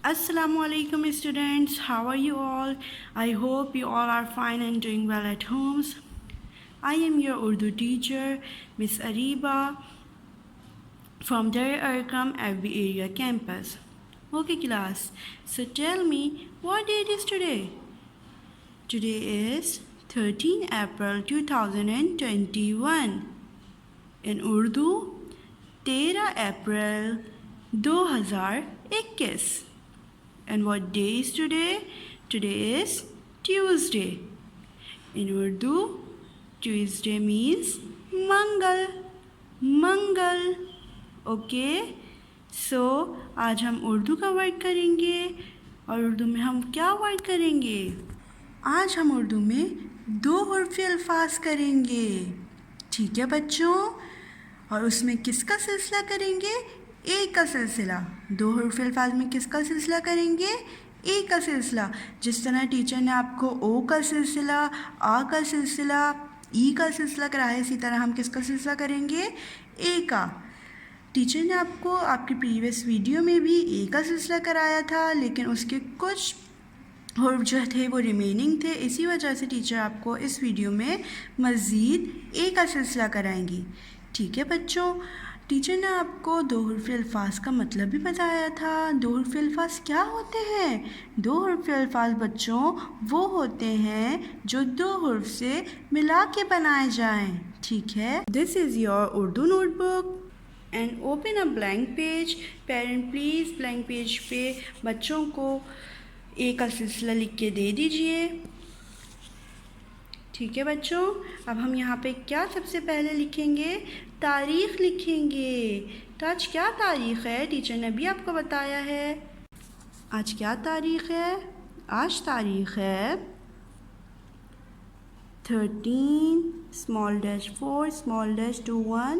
Assalamualaikum students, how are you all? I hope you all are fine and doing well at homes. I am your Urdu teacher, Miss Ariba from Dar Arqam FB area campus. Okay class, so tell me what date is today? Today is 13 April 2021. In Urdu, 13 April 2021. And what day is today? Today is Tuesday. In Urdu, Tuesday means Mangal. Mangal. Okay? So, आज हम उर्दू का word करेंगे और उर्दू में हम क्या word करेंगे? आज हम उर्दू में 2 हुर्फ़े अल्फाज करेंगे. ठीक है बच्चों? और उसमें किसका सिलसिला करेंगे? ए का सिलसिला. 2 हुर्फ़े अल्फाज में किसका सिलसिला करेंगे? ए का सिलसिला. जिस तरह टीचर ने आपको ओ का सिलसिला, आ का सिलसिला, ई का सिलसिला कराया, इसी तरह हम किसका सिलसिला करेंगे? ए का. टीचर ने आपको आपकी प्रीवियस वीडियो में भी ए का सिलसिला कराया था, लेकिन उसके कुछ हुर्फ़ जो थे वो रिमेनिंग थे. इसी वजह से टीचर आपको इस वीडियो में मज़ीद ए का सिलसिला कराएंगी. ठीक है बच्चों? टीचर ने आपको 2 हुर्फ़े अल्फाज का मतलब भी बताया था. 2 हुर्फ़े अल्फाज क्या होते हैं? 2 हुर्फ़े अल्फाज बच्चों वो होते हैं जो 2 हुर्फ़ से मिला के बनाए जाएं. ठीक है? This is your Urdu notebook and open a blank page. Parent please blank page पे बच्चों को ए का सिलसिला लिख के दे दीजिए. ठीक है बच्चों? अब हम यहाँ पे क्या सबसे पहले लिखेंगे? तारीख़ लिखेंगे. तो आज क्या तारीख़ है? टीचर ने भी आपको बताया है. आज क्या तारीख़ है? आज तारीख़ है 13 स्मॉल डैश 4 स्मॉल डैश 21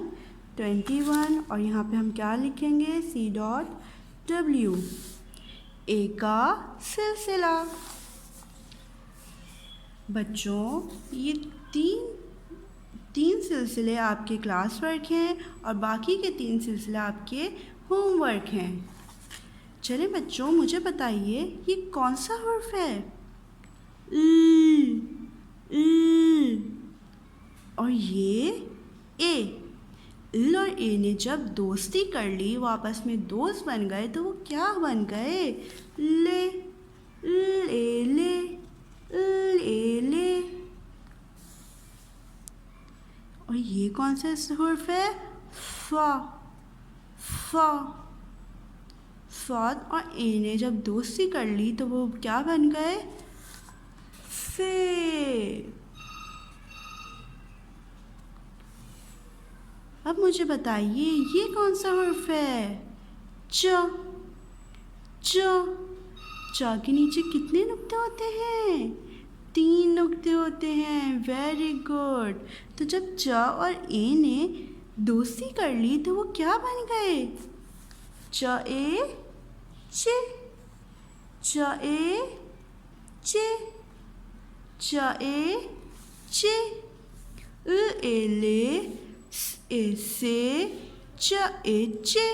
21. और यहाँ पे हम क्या लिखेंगे? C.W. ए का सिलसिला. बच्चों ये तीन सिलसिले आपके क्लास वर्क हैं और बाकी के 3 सिलसिले आपके होमवर्क हैं. चलें बच्चों, मुझे बताइए ये कौन सा हुर्फ़ है? और ये ए. इल और ए ने जब दोस्ती कर ली, वो आपस में दोस्त बन गए, तो वो क्या बन गए? ले. ले ले ले. और ये कौन सा हुर्फ़ है? फ़ा. फ़ा. फ़ाद और ए ने जब दोस्ती कर ली तो वो क्या बन गए? फे. अब मुझे बताइए ये कौन सा हुर्फ़ है? च. च. च के नीचे कितने नुक्ते होते हैं? 3 नुक्ते होते हैं. Very good. तो जब च और ए ने दोस्ती कर ली तो वो क्या बन गए? च ए चे. च ए चे. च ए चे. ए ले ए से च ए चे.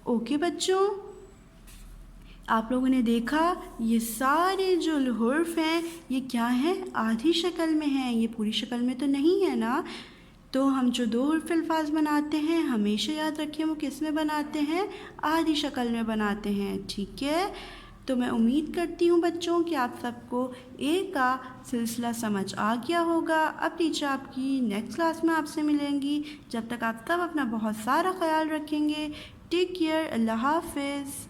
ओके बच्चों, आप लोगों ने देखा ये सारे जो हुर्फ़ हैं ये क्या हैं? आधी शक्ल में हैं. ये पूरी शक्ल में तो नहीं है ना. तो हम जो 2 हुर्फ़ अल्फाज बनाते हैं हमेशा याद रखें वो किस में बनाते हैं? आधी शक्ल में बनाते हैं. ठीक है? तो मैं उम्मीद करती हूँ बच्चों कि आप सबको ए का सिलसिला समझ आ गया होगा. अब टीचर आपकी नेक्स्ट क्लास में आपसे मिलेंगी. जब तक आप सब अपना बहुत सारा ख्याल रखेंगे. Take care. अल्लाह हाफ़िज़.